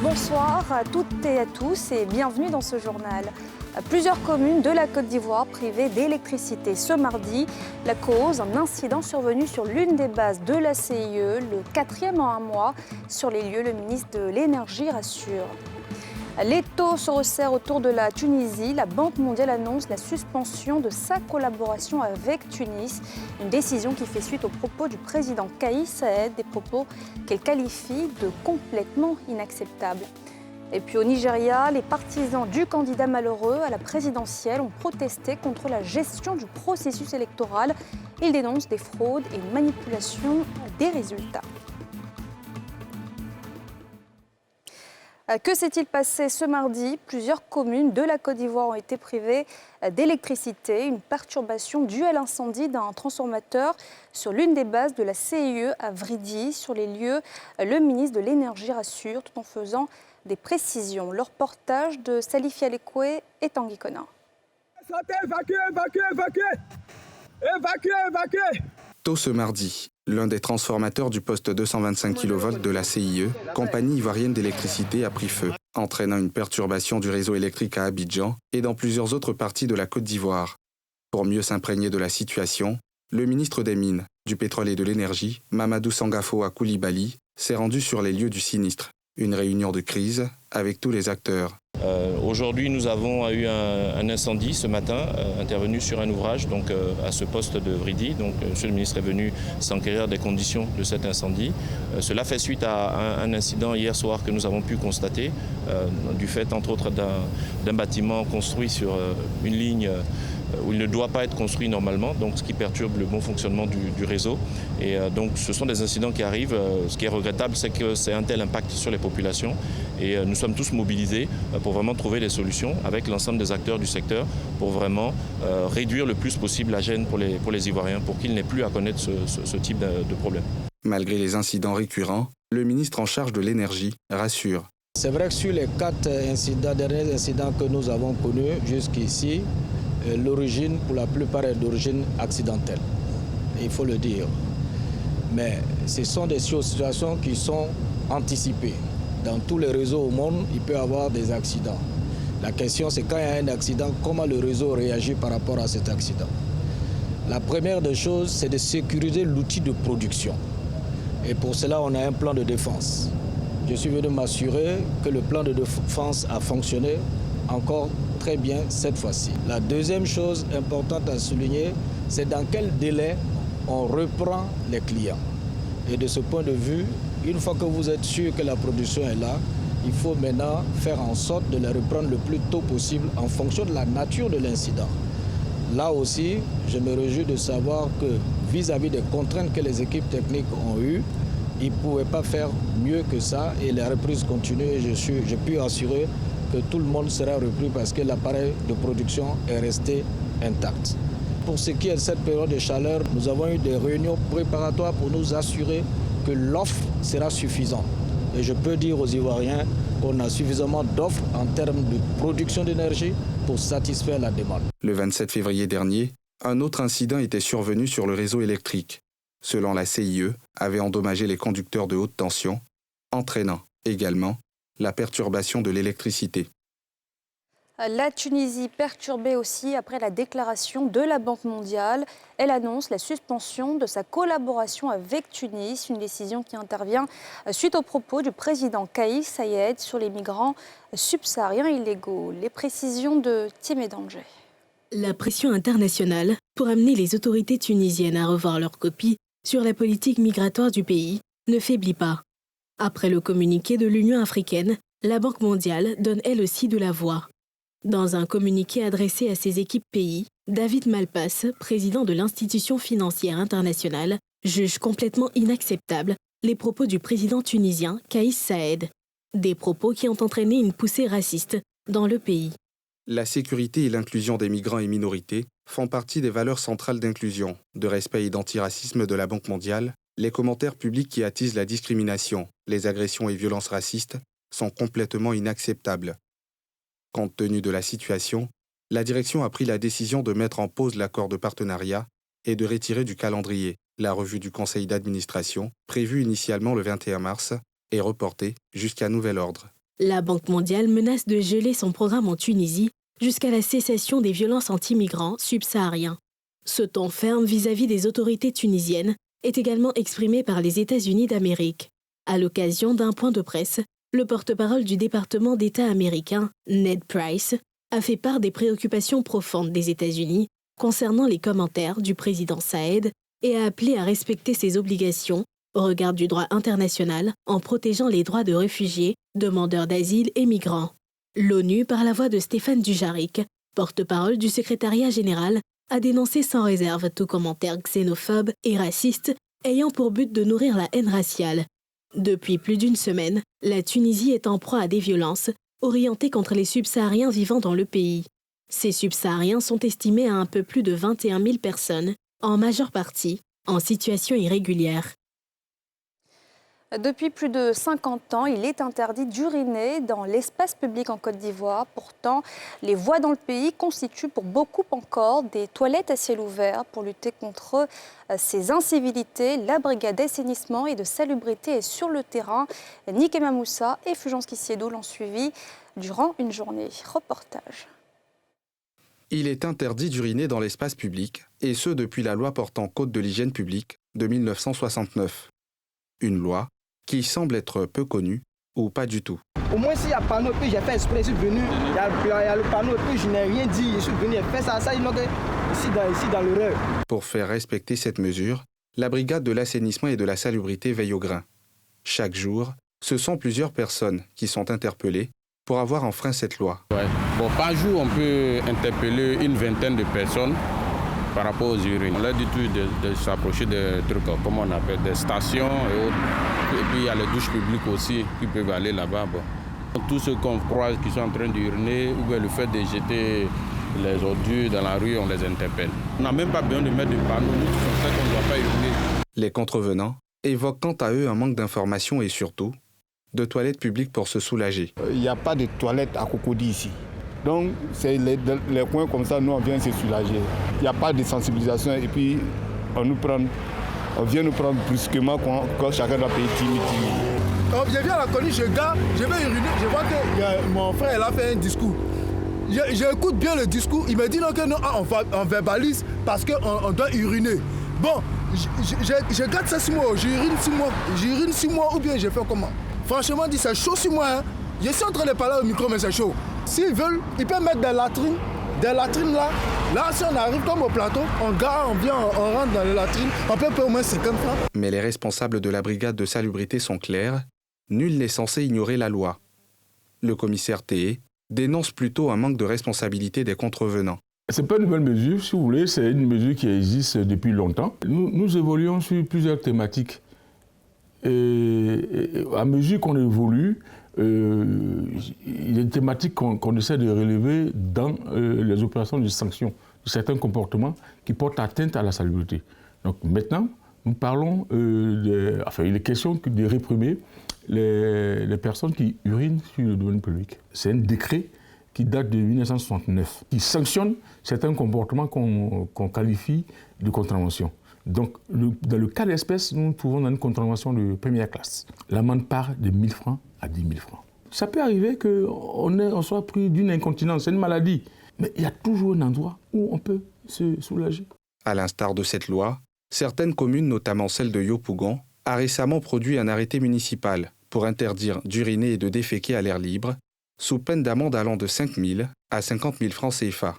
Bonsoir à toutes et à tous et bienvenue dans ce journal. Plusieurs communes de la Côte d'Ivoire privées d'électricité ce mardi. La cause, un incident survenu sur l'une des bases de la CIE, le 4e en un mois. Sur les lieux, le ministre de l'Énergie rassure. L'étau se resserre autour de la Tunisie. La Banque mondiale annonce la suspension de sa collaboration avec Tunis. Une décision qui fait suite aux propos du président Kais Saied, des propos qu'elle qualifie de complètement inacceptables. Et puis au Nigeria, les partisans du candidat malheureux à la présidentielle ont protesté contre la gestion du processus électoral. Ils dénoncent des fraudes et une manipulation des résultats. Que s'est-il passé ce mardi? Plusieurs communes de la Côte d'Ivoire ont été privées d'électricité. Une perturbation due à l'incendie d'un transformateur sur l'une des bases de la CIE à Vridi. Sur les lieux, le ministre de l'Énergie rassure tout en faisant des précisions. Le reportage de Salif Alekwe et Tanguy Kona. Évacuez. Tôt ce mardi, l'un des transformateurs du poste 225 kV de la CIE, compagnie ivoirienne d'électricité, a pris feu, entraînant une perturbation du réseau électrique à Abidjan et dans plusieurs autres parties de la Côte d'Ivoire. Pour mieux s'imprégner de la situation, le ministre des Mines, du Pétrole et de l'Énergie, Mamadou Sangafo Koulibaly, s'est rendu sur les lieux du sinistre. Une réunion de crise avec tous les acteurs. Aujourd'hui, nous avons eu un incendie ce matin, intervenu sur un ouvrage à ce poste de Vridi. Monsieur le ministre est venu s'enquérir des conditions de cet incendie. Cela fait suite à un incident hier soir que nous avons pu constater, du fait entre autres d'un bâtiment construit sur une ligne où il ne doit pas être construit normalement, donc ce qui perturbe le bon fonctionnement du réseau. Et donc ce sont des incidents qui arrivent. Ce qui est regrettable, c'est que c'est un tel impact sur les populations. Et nous sommes tous mobilisés pour vraiment trouver des solutions avec l'ensemble des acteurs du secteur pour vraiment réduire le plus possible la gêne pour les Ivoiriens, pour qu'ils n'aient plus à connaître ce type de problème. Malgré les incidents récurrents, le ministre en charge de l'énergie rassure. C'est vrai que sur les 4 derniers incidents que nous avons connus jusqu'ici, l'origine, pour la plupart, est d'origine accidentelle. Il faut le dire. Mais ce sont des situations qui sont anticipées. Dans tous les réseaux au monde, il peut y avoir des accidents. La question, c'est quand il y a un accident, comment le réseau réagit par rapport à cet accident. La première des choses, c'est de sécuriser l'outil de production. Et pour cela, on a un plan de défense. Je suis venu m'assurer que le plan de défense a fonctionné encore très bien cette fois-ci. La deuxième chose importante à souligner, c'est dans quel délai on reprend les clients. Et de ce point de vue, une fois que vous êtes sûr que la production est là, il faut maintenant faire en sorte de la reprendre le plus tôt possible en fonction de la nature de l'incident. Là aussi, je me réjouis de savoir que vis-à-vis des contraintes que les équipes techniques ont eues, ils ne pouvaient pas faire mieux que ça et la reprise continue et je puis assurer que tout le monde sera repris parce que l'appareil de production est resté intact. Pour ce qui est de cette période de chaleur, nous avons eu des réunions préparatoires pour nous assurer que l'offre sera suffisante. Et je peux dire aux Ivoiriens qu'on a suffisamment d'offres en termes de production d'énergie pour satisfaire la demande. Le 27 février dernier, un autre incident était survenu sur le réseau électrique. Selon la CIE, avait endommagé les conducteurs de haute tension, entraînant également la perturbation de l'électricité. La Tunisie perturbée aussi après la déclaration de la Banque mondiale. Elle annonce la suspension de sa collaboration avec Tunis, une décision qui intervient suite aux propos du président Kais Saied sur les migrants subsahariens illégaux. Les précisions de Timé Danger. La pression internationale pour amener les autorités tunisiennes à revoir leur copie sur la politique migratoire du pays ne faiblit pas. Après le communiqué de l'Union africaine, la Banque mondiale donne elle aussi de la voix. Dans un communiqué adressé à ses équipes pays, David Malpass, président de l'institution financière internationale, juge complètement inacceptables les propos du président tunisien Kais Saied. Des propos qui ont entraîné une poussée raciste dans le pays. La sécurité et l'inclusion des migrants et minorités font partie des valeurs centrales d'inclusion, de respect et d'antiracisme de la Banque mondiale. Les commentaires publics qui attisent la discrimination, les agressions et violences racistes sont complètement inacceptables. Compte tenu de la situation, la direction a pris la décision de mettre en pause l'accord de partenariat et de retirer du calendrier la revue du conseil d'administration, prévue initialement le 21 mars, est reportée jusqu'à nouvel ordre. La Banque mondiale menace de geler son programme en Tunisie jusqu'à la cessation des violences anti-migrants subsahariens. Ce ton ferme vis-à-vis des autorités tunisiennes est également exprimé par les États-Unis d'Amérique. À l'occasion d'un point de presse, le porte-parole du département d'État américain, Ned Price, a fait part des préoccupations profondes des États-Unis concernant les commentaires du président Saïd et a appelé à respecter ses obligations au regard du droit international en protégeant les droits de réfugiés, demandeurs d'asile et migrants. L'ONU, par la voix de Stéphane Dujarric, porte-parole du secrétariat général, a dénoncé sans réserve tout commentaire xénophobe et raciste ayant pour but de nourrir la haine raciale. Depuis plus d'une semaine, la Tunisie est en proie à des violences orientées contre les subsahariens vivant dans le pays. Ces subsahariens sont estimés à un peu plus de 21 000 personnes, en majeure partie en situation irrégulière. Depuis plus de 50 ans, il est interdit d'uriner dans l'espace public en Côte d'Ivoire. Pourtant, les voies dans le pays constituent pour beaucoup encore des toilettes à ciel ouvert. Pour lutter contre ces incivilités, la brigade d'assainissement et de salubrité est sur le terrain. Nikema Moussa et Fulgence Kissiedo l'ont suivi durant une journée. Reportage. Il est interdit d'uriner dans l'espace public, et ce depuis la loi portant code de l'hygiène publique de 1969. Une loi qui semble être peu connue ou pas du tout. Au moins s'il y a un panneau, puis j'ai fait exprès, je suis venu, il y a le panneau, puis je n'ai rien dit, je suis venu, j'ai fait ça, ils l'ont ici dans l'erreur. Pour faire respecter cette mesure, la brigade de l'assainissement et de la salubrité veille au grain. Chaque jour, ce sont plusieurs personnes qui sont interpellées pour avoir enfreint cette loi. Ouais. Bon, par jour, on peut interpeller une vingtaine de personnes par rapport aux urines. On leur dit tout de s'approcher des trucs, comme on appelle, des stations et autres. Et puis il y a les douches publiques aussi qui peuvent aller là-bas. Bon. Tous ceux qu'on croise qui sont en train d'uriner ou bien le fait de jeter les ordures dans la rue, on les interpelle. On n'a même pas besoin de mettre de panneaux, nous on sait qu'on ne doit pas uriner. Les contrevenants évoquent quant à eux un manque d'informations et surtout de toilettes publiques pour se soulager. Il n'y a pas de toilettes à Cocody ici. Donc, c'est les coins comme ça, nous, on vient se soulager. Il n'y a pas de sensibilisation et puis on vient nous prendre brusquement quand chacun doit payer timide. Je viens à la colline, je garde, je vais uriner, je vois que mon frère il a fait un discours. J'écoute bien le discours, il me dit non, que non, on verbalise parce qu'on doit uriner. Bon, je garde ça 6 mois, j'urine 6 mois ou bien je fais comment? Franchement, dit c'est chaud 6 mois. Hein. Je suis en train de parler au micro, mais c'est chaud. S'ils veulent, ils peuvent mettre des latrines là. Là, si on arrive comme au plateau, on gare, on vient, on rentre dans les latrines, on peut payer au moins 50 francs. Mais les responsables de la brigade de salubrité sont clairs, nul n'est censé ignorer la loi. Le commissaire Théé dénonce plutôt un manque de responsabilité des contrevenants. Ce n'est pas une nouvelle mesure, si vous voulez, c'est une mesure qui existe depuis longtemps. Nous évoluons sur plusieurs thématiques. Et à mesure qu'on évolue, il y a des thématiques qu'on essaie de relever dans les opérations de sanction de certains comportements qui portent atteinte à la salubrité. Donc maintenant, nous parlons, il est question de réprimer les personnes qui urinent sur le domaine public. C'est un décret qui date de 1969, qui sanctionne certains comportements qu'on qualifie de contravention. Donc, dans le cas d'espèce, nous nous trouvons dans une contravention de première classe. L'amende part de 1 000 francs à 10 000 francs. Ça peut arriver qu'on soit pris d'une incontinence, c'est une maladie. Mais il y a toujours un endroit où on peut se soulager. À l'instar de cette loi, certaines communes, notamment celle de Yopougon, a récemment produit un arrêté municipal pour interdire d'uriner et de déféquer à l'air libre, sous peine d'amende allant de 5 000 à 50 000 francs CFA.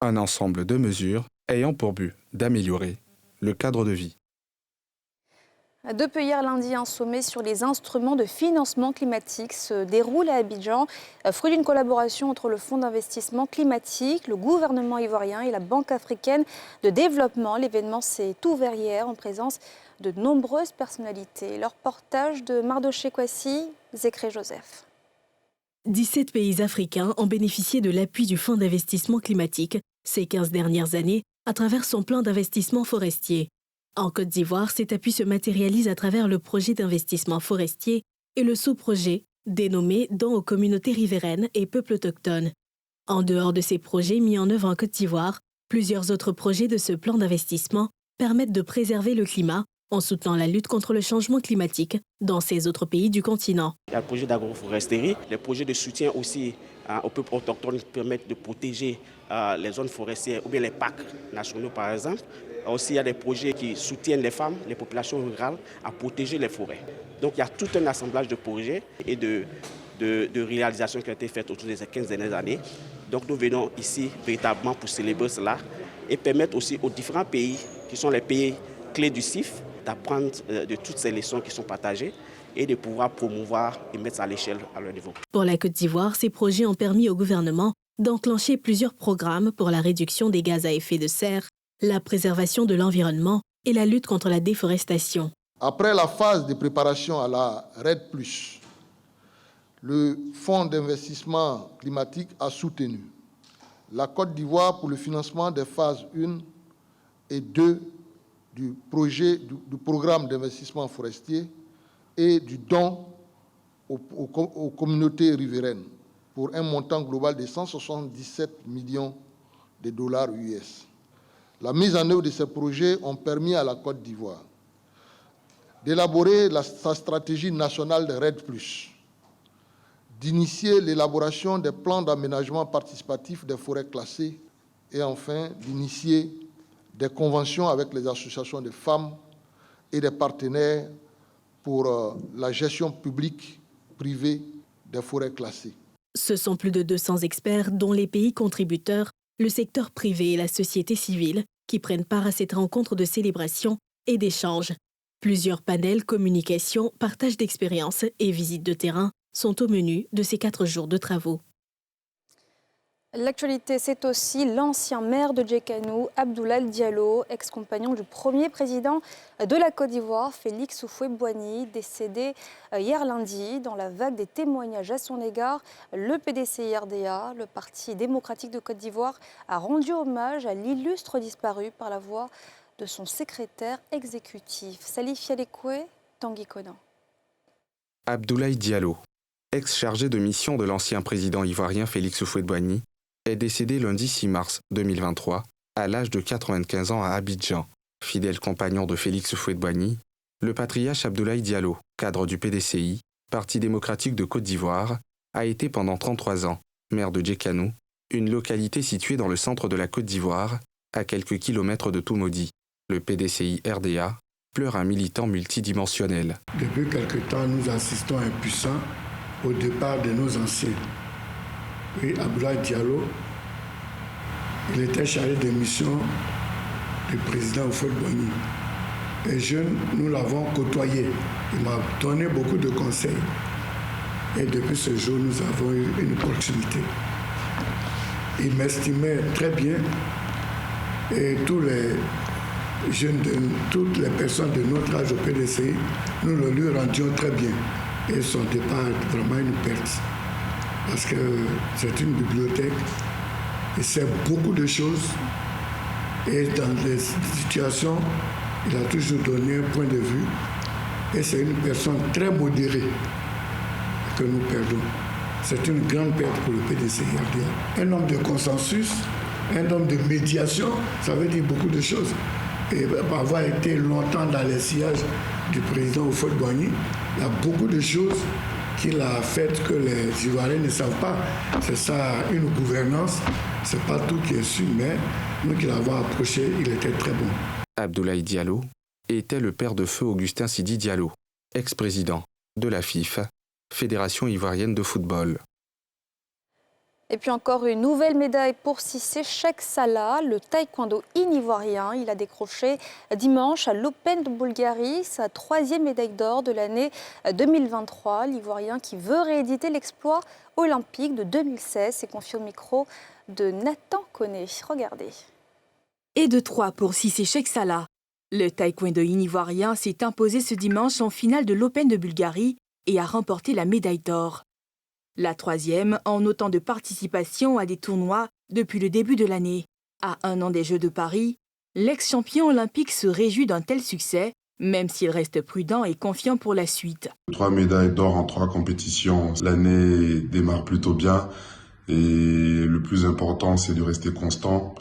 Un ensemble de mesures ayant pour but d'améliorer le cadre de vie. Depuis hier lundi, un sommet sur les instruments de financement climatique se déroule à Abidjan, fruit d'une collaboration entre le Fonds d'investissement climatique, le gouvernement ivoirien et la Banque africaine de développement. L'événement s'est ouvert hier en présence de nombreuses personnalités. Le reportage de Mardoché Kwasi, Zécré Joseph. 17 pays africains ont bénéficié de l'appui du Fonds d'investissement climatique ces 15 dernières années à travers son plan d'investissement forestier. En Côte d'Ivoire, cet appui se matérialise à travers le projet d'investissement forestier et le sous-projet dénommé Don aux communautés riveraines et peuples autochtones. En dehors de ces projets mis en œuvre en Côte d'Ivoire, plusieurs autres projets de ce plan d'investissement permettent de préserver le climat en soutenant la lutte contre le changement climatique dans ces autres pays du continent. Il y a le projet d'agroforesterie, les projets de soutien aussi aux peuples autochtones qui permettent de protéger les zones forestières ou bien les parcs nationaux par exemple. Aussi, il y a des projets qui soutiennent les femmes, les populations rurales à protéger les forêts. Donc il y a tout un assemblage de projets et de réalisations qui ont été faites autour des 15 dernières années. Donc nous venons ici véritablement pour célébrer cela et permettre aussi aux différents pays qui sont les pays clés du CIF d'apprendre de toutes ces leçons qui sont partagées et de pouvoir promouvoir et mettre ça à l'échelle à leur niveau. Pour la Côte d'Ivoire, ces projets ont permis au gouvernement d'enclencher plusieurs programmes pour la réduction des gaz à effet de serre, la préservation de l'environnement et la lutte contre la déforestation. Après la phase de préparation à la RED+, le Fonds d'investissement climatique a soutenu la Côte d'Ivoire pour le financement des phases 1 et 2 du programme d'investissement forestier et du don aux communautés riveraines pour un montant global de 177 millions de dollars US. La mise en œuvre de ces projets ont permis à la Côte d'Ivoire d'élaborer sa stratégie nationale de RED+, d'initier l'élaboration des plans d'aménagement participatif des forêts classées et enfin d'initier des conventions avec les associations de femmes et des partenaires pour la gestion publique privée des forêts classées. Ce sont plus de 200 experts, dont les pays contributeurs, le secteur privé et la société civile, qui prennent part à cette rencontre de célébration et d'échange. Plusieurs panels, communication, partage d'expériences et visites de terrain sont au menu de ces 4 jours de travaux. L'actualité, c'est aussi l'ancien maire de Djekanou, Abdoulaye Diallo, ex-compagnon du premier président de la Côte d'Ivoire, Félix Houphouët-Boigny, décédé hier lundi. Dans la vague des témoignages à son égard, le PDCI-RDA, le Parti démocratique de Côte d'Ivoire, a rendu hommage à l'illustre disparu par la voix de son secrétaire exécutif. Salif Yadekwe, Tanguy Conan. Abdoulaye Diallo, ex-chargé de mission de l'ancien président ivoirien Félix Houphouët-Boigny, est décédé lundi 6 mars 2023 à l'âge de 95 ans à Abidjan. Fidèle compagnon de Félix Houphouët-Boigny, le patriarche Abdoulaye Diallo, cadre du PDCI, Parti démocratique de Côte d'Ivoire, a été pendant 33 ans maire de Djekanou, une localité située dans le centre de la Côte d'Ivoire, à quelques kilomètres de Toumoudi. Le PDCI-RDA pleure un militant multidimensionnel. Depuis quelque temps, nous assistons impuissants au départ de nos anciens. Oui, Abdoulaye Diallo, il était chargé de mission du président Houphouët-Boigny. Et jeune, nous l'avons côtoyé. Il m'a donné beaucoup de conseils. Et depuis ce jour, nous avons eu une proximité. Il m'estimait très bien. Et tous les jeunes, toutes les personnes de notre âge au PDCI, nous le lui rendions très bien. Et son départ est vraiment une perte. Parce que c'est une bibliothèque, il sait beaucoup de choses et dans les situations, il a toujours donné un point de vue et c'est une personne très modérée que nous perdons. C'est une grande perte pour le PDCI-RDA. Un homme de consensus, un homme de médiation, ça veut dire beaucoup de choses. Et avoir été longtemps dans les sillages du président Houphouët-Boigny, il y a beaucoup de choses qu'il a fait que les Ivoiriens ne savent pas. C'est ça, une gouvernance. C'est pas tout qui est su, mais nous qui l'avons approché, il était très bon. Abdoulaye Diallo était le père de feu Augustin Sidi Diallo, ex-président de la FIF, Fédération ivoirienne de football. Et puis encore une nouvelle médaille pour Cissé Cheikh Salah, le taekwondo ivoirien. Il a décroché dimanche à l'Open de Bulgarie sa 3e médaille d'or de l'année 2023. L'Ivoirien qui veut rééditer l'exploit olympique de 2016 s'est confié au micro de Nathan Koné. Regardez. Et de 3 pour Cissé Cheikh Salah. Le taekwondo ivoirien s'est imposé ce dimanche en finale de l'Open de Bulgarie et a remporté la médaille d'or. La 3e en autant de participation à des tournois depuis le début de l'année. À 1 an des Jeux de Paris, l'ex-champion olympique se réjouit d'un tel succès, même s'il reste prudent et confiant pour la suite. 3 médailles d'or en 3 compétitions. L'année démarre plutôt bien et le plus important, c'est de rester constant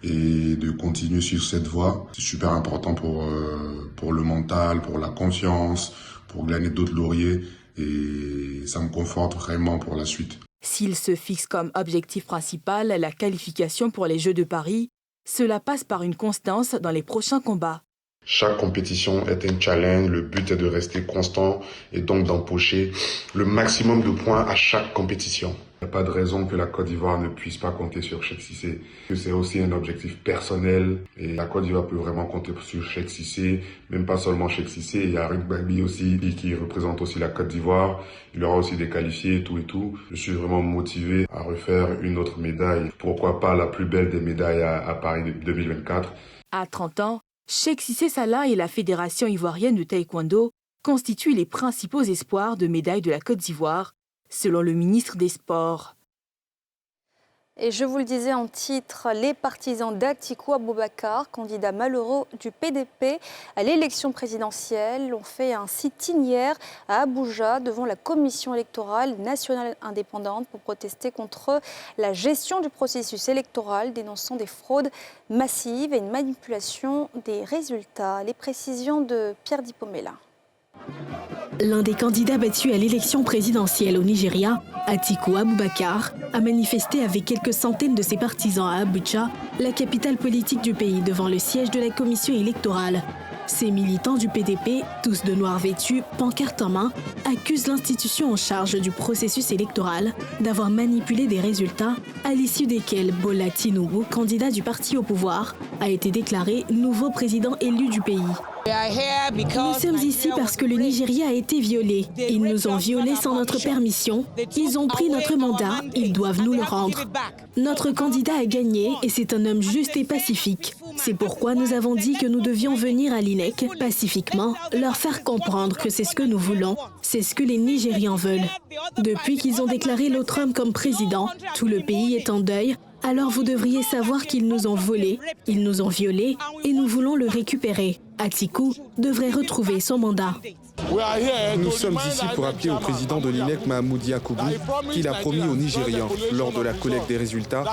et de continuer sur cette voie. C'est super important pour le mental, pour la confiance, pour gagner d'autres lauriers et ça me conforte vraiment pour la suite. S'il se fixe comme objectif principal la qualification pour les Jeux de Paris, cela passe par une constance dans les prochains combats. Chaque compétition est un challenge, le but est de rester constant et donc d'empocher le maximum de points à chaque compétition. Il n'y a pas de raison que la Côte d'Ivoire ne puisse pas compter sur Cheikh Cissé. C'est aussi un objectif personnel et la Côte d'Ivoire peut vraiment compter sur Cheikh Cissé, même pas seulement Cheikh Cissé, il y a Rick Baby aussi qui représente aussi la Côte d'Ivoire. Il aura aussi des qualifiés et tout. Je suis vraiment motivé à refaire une autre médaille. Pourquoi pas la plus belle des médailles à Paris 2024. À 30 ans, Cheikh Cissé Salah et la Fédération ivoirienne de taekwondo constituent les principaux espoirs de médailles de la Côte d'Ivoire, selon le ministre des Sports. Et je vous le disais en titre, les partisans d'Atikou Abubakar, candidat malheureux du PDP à l'élection présidentielle, ont fait un sit-in hier à Abuja devant la Commission électorale nationale indépendante pour protester contre la gestion du processus électoral, dénonçant des fraudes massives et une manipulation des résultats. Les précisions de Pierre Dipomela. L'un des candidats battus à l'élection présidentielle au Nigeria, Atikou Abubakar, a manifesté avec quelques centaines de ses partisans à Abuja, la capitale politique du pays, devant le siège de la commission électorale. Ces militants du PDP, tous de noir vêtus, pancarte en main, accusent l'institution en charge du processus électoral d'avoir manipulé des résultats à l'issue desquels Bola Tinubu, candidat du parti au pouvoir, a été déclaré nouveau président élu du pays. Nous sommes ici parce que le Nigeria a été violé. Ils nous ont violés sans notre permission. Ils ont pris notre mandat. Ils doivent nous le rendre. Notre candidat a gagné et c'est un homme juste et pacifique. C'est pourquoi nous avons dit que nous devions venir à l'INEC pacifiquement, leur faire comprendre que c'est ce que nous voulons, c'est ce que les Nigérians veulent. Depuis qu'ils ont déclaré l'autre homme comme président, tout le pays est en deuil. Alors vous devriez savoir qu'ils nous ont volés, ils nous ont violés et nous voulons le récupérer. Atikou devrait retrouver son mandat. Nous sommes ici pour appeler au président de l'INEC, Mahamoud Yacoubou, qu'il a promis aux Nigérians, lors de la collecte des résultats,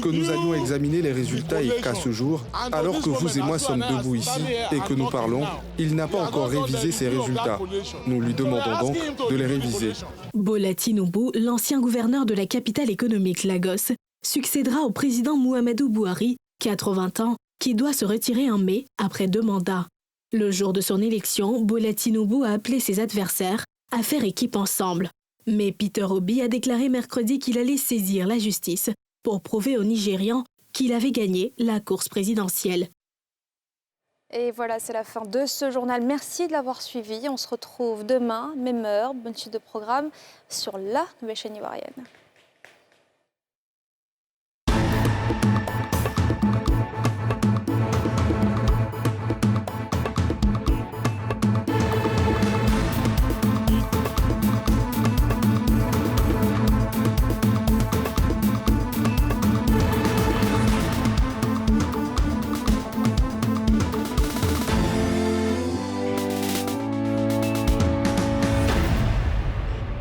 que nous allions examiner les résultats et qu'à ce jour, alors que vous et moi sommes debout ici et que nous parlons, il n'a pas encore révisé ces résultats. Nous lui demandons donc de les réviser. Bola Tinubu, l'ancien gouverneur de la capitale économique Lagos, succédera au président Muhammadu Buhari, 80 ans, qui doit se retirer en mai après 2 mandats. Le jour de son élection, Bola Tinubu a appelé ses adversaires à faire équipe ensemble. Mais Peter Obi a déclaré mercredi qu'il allait saisir la justice pour prouver aux Nigérians qu'il avait gagné la course présidentielle. Et voilà, c'est la fin de ce journal. Merci de l'avoir suivi. On se retrouve demain, même heure, bonne suite de programme sur la nouvelle chaîne ivoirienne.